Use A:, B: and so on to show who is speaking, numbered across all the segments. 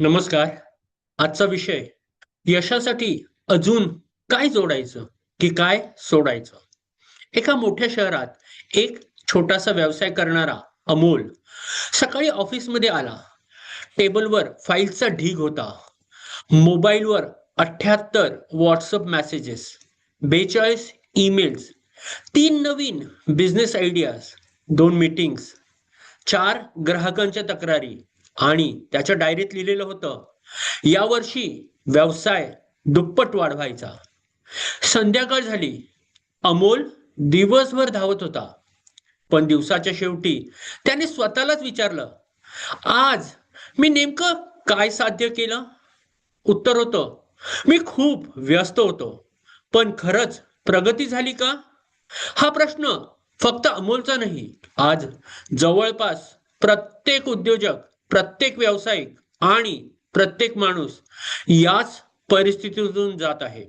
A: नमस्कार. आजचा विषय यशासाठी अजून काय जोडायचं की काय सोडायचं? एका मोठ्या शहरात एक छोटासा व्यवसाय करणारा अमोल सकाळी ऑफिसमध्ये आला. टेबलवर फाईलचा ढीग होता. मोबाईलवर 78 व्हॉट्सअप मेसेजेस, 42 ईमेल्स, 3 नवीन बिझनेस आयडियाज, 2 मीटिंग्स, 4 ग्राहकांच्या तक्रारी आणि त्याच्या डायरीत लिहिलेलं होतं, यावर्षी व्यवसाय दुप्पट वाढवायचा. संध्याकाळ झाली. अमोल दिवसभर धावत होता. पण दिवसाच्या शेवटी त्याने स्वतःलाच विचारलं, आज मी नेमकं काय साध्य केलं? उत्तर होतं, मी खूप व्यस्त होतो. पण खरंच प्रगती झाली का? हा प्रश्न फक्त अमोलचा नाही. आज जवळपास प्रत्येक उद्योजक, प्रत्येक व्यावसायिक आणि प्रत्येक माणूस याच परिस्थितीतून जात आहे.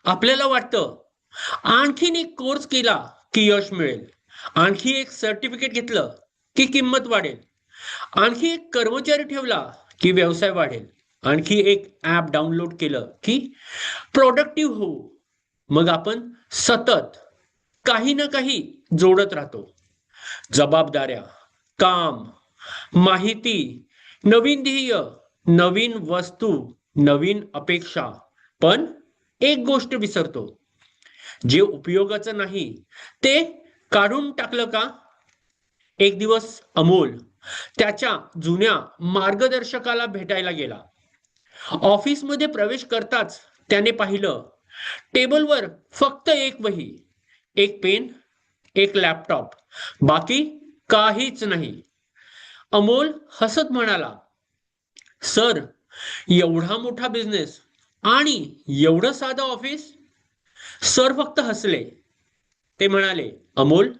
A: आपल्याला वाटतं आणखीन एक कोर्स केला की यश मिळेल, आणखी एक सर्टिफिकेट घेतलं की किंमत वाढेल, आणखी एक कर्मचारी ठेवला की व्यवसाय वाढेल, आणखी एक ॲप डाउनलोड केलं की प्रोडक्टिव्ह होऊ. मग आपण सतत काही ना काही जोडत राहतो. जबाबदाऱ्या, काम, माहिती, नवीन ध्येय, नवीन वस्तू, नवीन अपेक्षा. पण एक गोष्ट विसरतो, जे उपयोगाचं नाही ते काढून टाकलं का? एक दिवस अमोल त्याच्या जुन्या मार्गदर्शकाला भेटायला गेला. ऑफिसमध्ये प्रवेश करताच त्याने पाहिलं, टेबलवर फक्त एक वही, एक पेन, एक लॅपटॉप, बाकी काहीच नाही. अमोल हसत म्हणाला, सर, एवढा मोठा बिझनेस आणि एवढं साधं ऑफिस? सर फक्त हसले. ते म्हणाले, अमोल,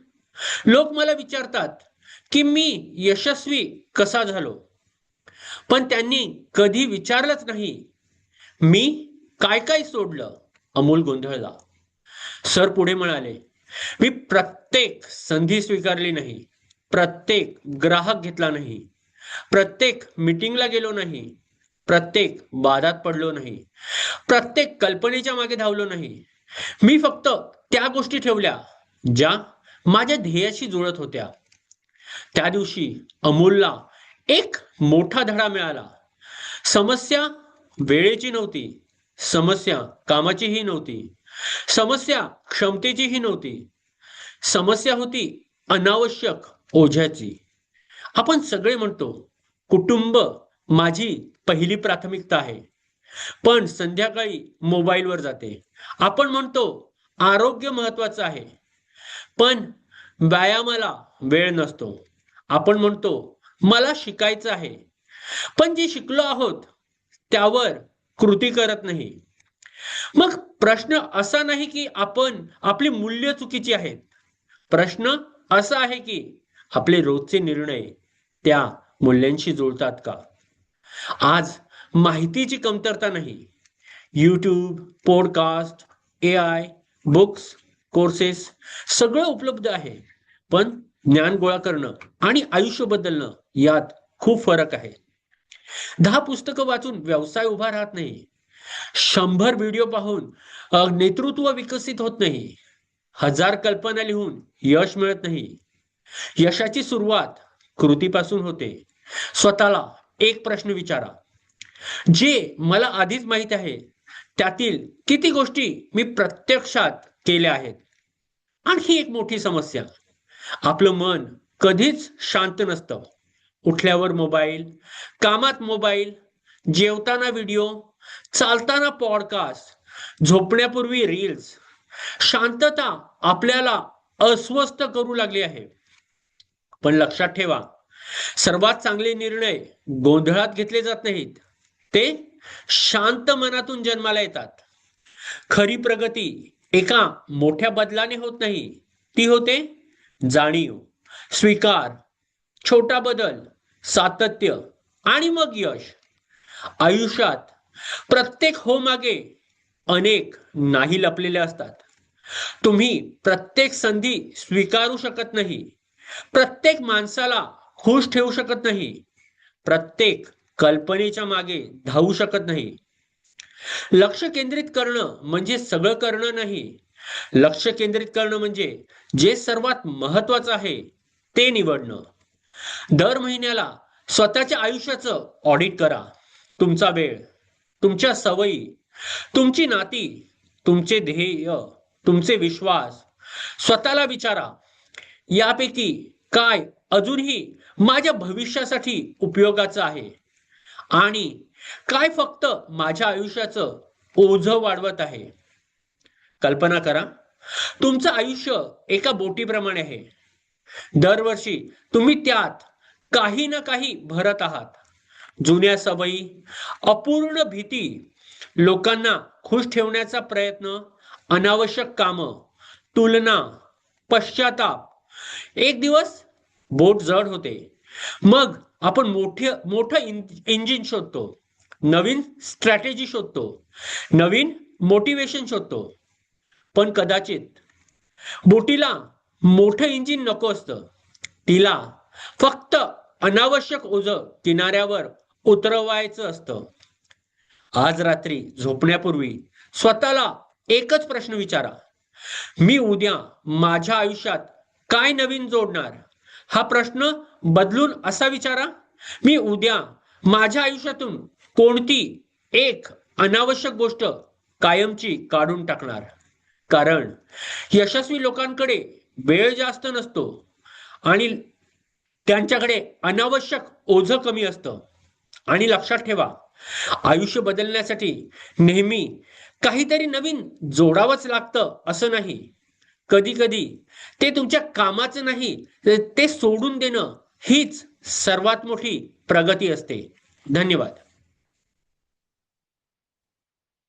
A: लोक मला विचारतात की मी यशस्वी कसा झालो, पण त्यांनी कधी विचारलंच नाही मी काय काय सोडलं. अमोल गोंधळला. सर पुढे म्हणाले, मी प्रत्येक संधी स्वीकारली नाही, प्रत्येक ग्राहक घेतला नाही, प्रत्येक मीटिंगला गेलो नाही, प्रत्येक वादात पडलो नाही, प्रत्येक कल्पनेच्या मागे धावलो नाही. मी फक्त त्या गोष्टी ठेवल्या ज्या माझ्या ध्येयाशी जुळत होत्या. त्या दिवशी अमोलला एक मोठा धडा मिळाला. समस्या वेळेची नव्हती, समस्या कामाचीही नव्हती, समस्या क्षमतेचीही नव्हती, समस्या होती अनावश्यक ओझ्याची. आपण सगळे म्हणतो, कुटुंब माझी पहिली प्राथमिकता आहे, पण संध्याकाळी मोबाईलवर जाते. आपण म्हणतो, आरोग्य महत्वाचं आहे, पण व्यायामाला वेळ नसतो. आपण म्हणतो, मला शिकायचं आहे, पण जे शिकलो आहोत त्यावर कृती करत नाही. मग प्रश्न असा नाही की आपण आपली मूल्य चुकीची आहेत. प्रश्न असा आहे की आपले रोजचे निर्णय त्या मूल्यांशी जुळतात का? आज माहितीची कमतरता नाही. YouTube, podcast, AI, books, courses सगळं उपलब्ध आहे. पण ज्ञान गोळा करणं आणि आयुष्य बदलणं यात खूप फरक आहे. 10 पुस्तकं वाचून व्यवसाय उभा राहत नाही. 100 व्हिडिओ पाहून नेतृत्व विकसित होत नाही. 1000 कल्पना लिहून यश मिळत नाही. यशाची सुरुवात कृतीपासून होते. स्वतःला एक प्रश्न विचारा, जे मला आधीच माहित आहे त्यातील किती गोष्टी मी प्रत्यक्षात केल्या आहेत? आणखी एक मोठी समस्या, आपलं मन कधीच शांत नसतं. उठल्यावर मोबाईल, कामात मोबाईल, जेवताना व्हिडिओ, चालताना पॉडकास्ट, झोपण्यापूर्वी रील्स. शांतता आपल्याला अस्वस्थ करू लागली आहे. पण लक्षात ठेवा, सर्वात चांगले निर्णय गोंधळात घेतले जात नाहीत, ते शांत मनातून जन्माला येतात. खरी प्रगती एका मोठ्या बदलाने होत नाही, ती होते जाणीव, स्वीकार, छोटा बदल, सातत्य आणि मग यश. आयुष्यात प्रत्येक हो मागे अनेक नाही लपलेले असतात. तुम्ही प्रत्येक संधी स्वीकारू शकत नाही, प्रत्येक माणसाला खुश ठेवू शकत नाही, प्रत्येक कल्पनेच्या मागे धावू शकत नाही. लक्ष केंद्रित करणं म्हणजे सगळं करणं नाही. लक्ष केंद्रित करणं म्हणजे जे सर्वात महत्वाचं आहे ते निवडणं. दर महिन्याला स्वतःच्या आयुष्याचं ऑडिट करा. तुमचा वेळ, तुमच्या सवयी, तुमची नाती, तुमचे ध्येय, तुमचे विश्वास. स्वतःला विचारा, यापैकी काय अजूनही माझ्या भविष्यासाठी उपयोगाचं आहे आणि काय फक्त माझ्या आयुष्याचं ओझं वाढवत आहे. कल्पना करा, तुमचं आयुष्य एका बोटीप्रमाणे आहे. दरवर्षी तुम्ही त्यात काही ना काही भरत आहात. जुन्या सवयी, अपूर्ण भीती, लोकांना खुश ठेवण्याचा प्रयत्न, अनावश्यक कामं, तुलना, पश्चाताप. एक दिवस बोट जड होते. मग आपण मोठं इंजिन शोधतो, नवीन स्ट्रॅटेजी शोधतो, नवीन मोटिवेशन शोधतो. पण कदाचित बोटीला मोठं इंजिन नको असतं. तिला फक्त अनावश्यक ओझं किनाऱ्यावर उतरवायचं असतं. आज रात्री झोपण्यापूर्वी स्वतःला एकच प्रश्न विचारा, मी उद्या माझ्या आयुष्यात काय नवीन जोडणार? हा प्रश्न बदलून असा विचारा, मी उद्या माझ्या आयुष्यातून कोणती एक अनावश्यक गोष्ट कायमची काढून टाकणार? कारण यशस्वी लोकांकडे वेळ जास्त नसतो आणि त्यांच्याकडे अनावश्यक ओझं कमी असतं. आणि लक्षात ठेवा, आयुष्य बदलण्यासाठी नेहमी काहीतरी नवीन जोडावंच लागतं असं नाही. कधी कधी ते तुमच्या कामाचं नाही, ते सोडून देणं हीच सर्वात मोठी प्रगती असते. धन्यवाद.